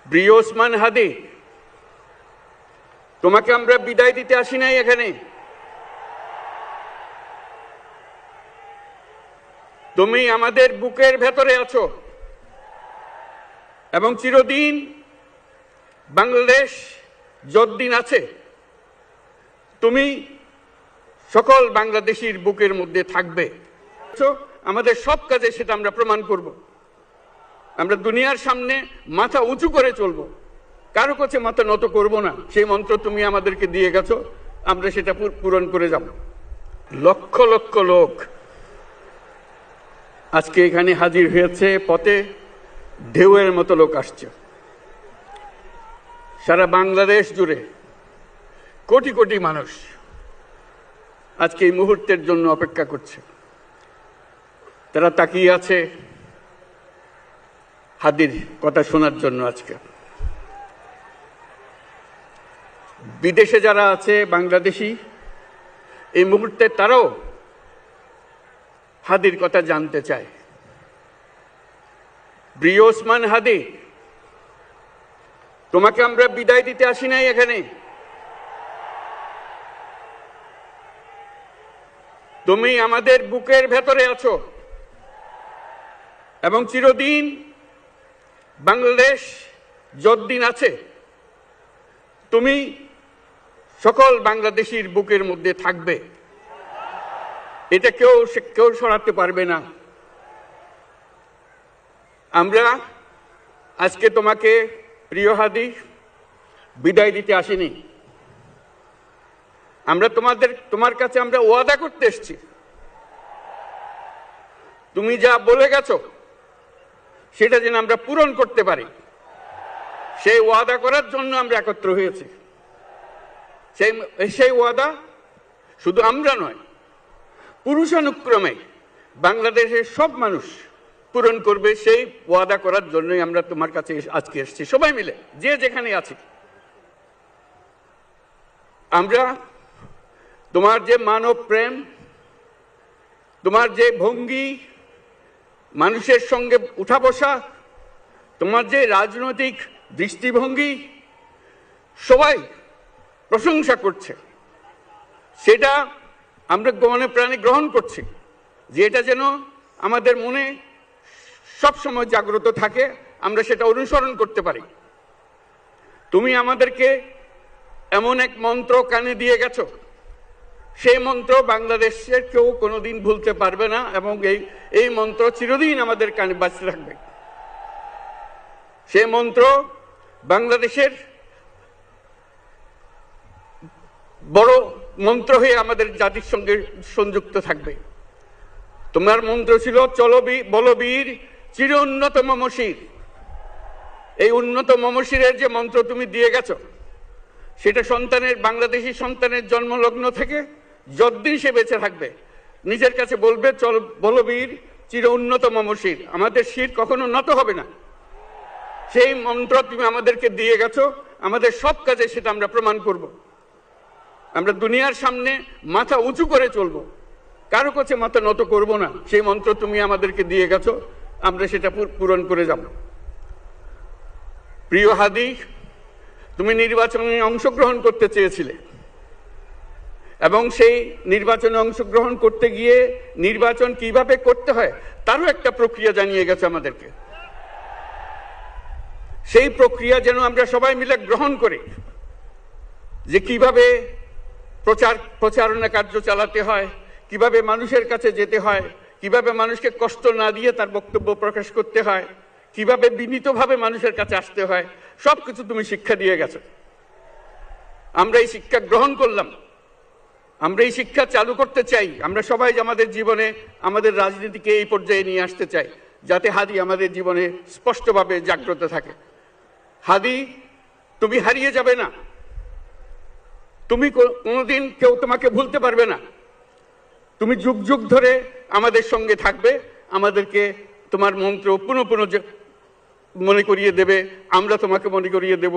প্রিয় ওসমান হাদি, তোমাকে আমরা বিদায় দিতে আসি নাই এখানে। তুমি আমাদের বুকের ভেতরে আছো এবং চিরদিন বাংলাদেশ যতদিন আছে তুমি সকল বাংলাদেশির বুকের মধ্যে থাকবে। আমাদের সব কাজে সেটা আমরা প্রমাণ করব। আমরা দুনিয়ার সামনে মাথা উঁচু করে চলব, কারো কাছে মাথা নত করব না। সেই মন্ত্র তুমি আমাদেরকে দিয়ে গেছো, আমরা সেটা পূরণ করে যাব। লক্ষ লক্ষ লোক আজকে এখানে হাজির হয়েছে, পথে ঢেউয়ের মতো লোক আসছে। সারা বাংলাদেশ জুড়ে কোটি কোটি মানুষ আজকে এই মুহূর্তের জন্য অপেক্ষা করছে। তারা তাকিয়ে আছে হাদির কথা শোনার জন্য। আজকে বিদেশে যারা আছে বাংলাদেশি, এই মুহূর্তে তারাও হাদির কথা জানতে চায়। প্রিয় ওসমান হাদি, তোমাকে আমরা বিদায় দিতে আসি নাই এখানে। তুমি আমাদের বুকের ভেতরে আছো এবং চিরদিন বাংলাদেশ যতদিন আছে তুমি সকল বাংলাদেশির বুকের মধ্যে থাকবে। এটা কেউ সরাতে পারবে না। আমরা আজকে তোমাকে প্রিয় হাদি বিদায় দিতে আসিনি। আমরা তোমার কাছে আমরা ওয়াদা করতে এসেছি। তুমি যা বলে গেছো সেটা যেন আমরা পূরণ করতে পারি, সেই ওয়াদা করার জন্য আমরা একত্র হয়েছি। সেই ওয়াদা শুধু আমরা নয়, পুরুষানুক্রমে বাংলাদেশের সব মানুষ পূরণ করবে। সেই ওয়াদা করার জন্যই আমরা তোমার কাছে আজকে এসেছি, সবাই মিলে যে যেখানে আছি। আমরা তোমার যে মানব প্রেম, তোমার যে ভঙ্গি, মানুষের সঙ্গে উঠা বসা, তোমার যে রাজনৈতিক দৃষ্টিভঙ্গি, সবাই প্রশংসা করছে। সেটা আমরা মনে প্রাণে গ্রহণ করছি, যে এটা যেন আমাদের মনে সবসময় জাগ্রত থাকে, আমরা সেটা অনুসরণ করতে পারি। তুমি আমাদেরকে এমন এক মন্ত্র কানে দিয়ে গেছো, সেই মন্ত্র বাংলাদেশের কেউ কোনোদিন ভুলতে পারবে না এবং এই মন্ত্র চিরদিন আমাদের কানে বাজতে থাকবে। সেই মন্ত্র বাংলাদেশের বড় মন্ত্র হয়ে আমাদের জাতির সঙ্গে সংযুক্ত থাকবে। তোমার মন্ত্র ছিল চলো বলবীর চির উন্নত মমশির। এই উন্নত মমশিরের যে মন্ত্র তুমি দিয়ে গেছো, সেটা বাংলাদেশি সন্তানের জন্মলগ্ন থেকে যতদিন সে বেঁচে থাকবে নিজের কাছে বলবে চল বলবীর চির উন্নত মমশির, আমাদের শির কখনো নত হবে না। সেই মন্ত্র তুমি আমাদেরকে দিয়ে গেছো, আমাদের সব কাজে সেটা আমরা প্রমাণ করব। আমরা দুনিয়ার সামনে মাথা উঁচু করে চলবো, কারো কাছে মাথা নত করব না। সেই মন্ত্র তুমি আমাদেরকে দিয়ে গেছো, আমরা সেটা পূরণ করে যাব। প্রিয় হাদি, তুমি নির্বাচনে অংশগ্রহণ করতে চেয়েছিলে এবং সেই নির্বাচনে অংশগ্রহণ করতে গিয়ে নির্বাচন কিভাবে করতে হয় তারও একটা প্রক্রিয়া জানিয়ে গেছে আমাদেরকে। সেই প্রক্রিয়া যেন আমরা সবাই মিলে গ্রহণ করি, যে কিভাবে প্রচারণা কার্য চালাতে হয়, কিভাবে মানুষের কাছে যেতে হয়, কিভাবে মানুষকে কষ্ট না দিয়ে তার বক্তব্য প্রকাশ করতে হয়, কিভাবে বিনীতভাবে মানুষের কাছে আসতে হয়, সবকিছু তুমি শিক্ষা দিয়ে গেছো। আমরা এই শিক্ষা গ্রহণ করলাম, আমরা এই শিক্ষা চালু করতে চাই। আমরা সবাই আমাদের জীবনে আমাদের রাজনীতিকে এই পর্যায়ে নিয়ে আসতে চাই, যাতে হাদি আমাদের জীবনে স্পষ্টভাবে জাগ্রত থাকে। হাদি, তুমি হারিয়ে যাবে না, তুমি কোনোদিন কেউ তোমাকে ভুলতে পারবে না। তুমি যুগ যুগ ধরে আমাদের সঙ্গে থাকবে, আমাদেরকে তোমার মন্ত্র পুনঃ পুনঃ মনে করিয়ে দেবে, আমরা তোমাকে মনে করিয়ে দেব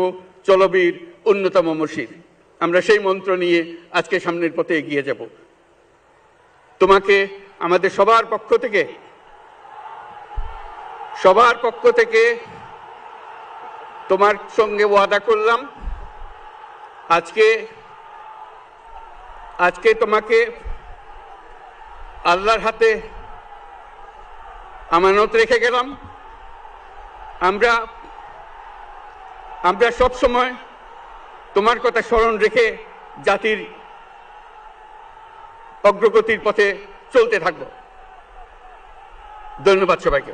চলবীর উন্নত মমশির। আমরা সেই মন্ত্র নিয়ে আজকে সামনের পথে এগিয়ে যাব। তোমাকে আমাদের সবার পক্ষ থেকে তোমার সঙ্গে ওয়াদা করলাম আজকে তোমাকে আল্লাহর হাতে আমানত রেখে গেলাম। আমরা সব সময় তোমার কথা স্মরণ রেখে জাতির অগ্রগতির পথে চলতে থাকব। ধন্যবাদ সবাইকে।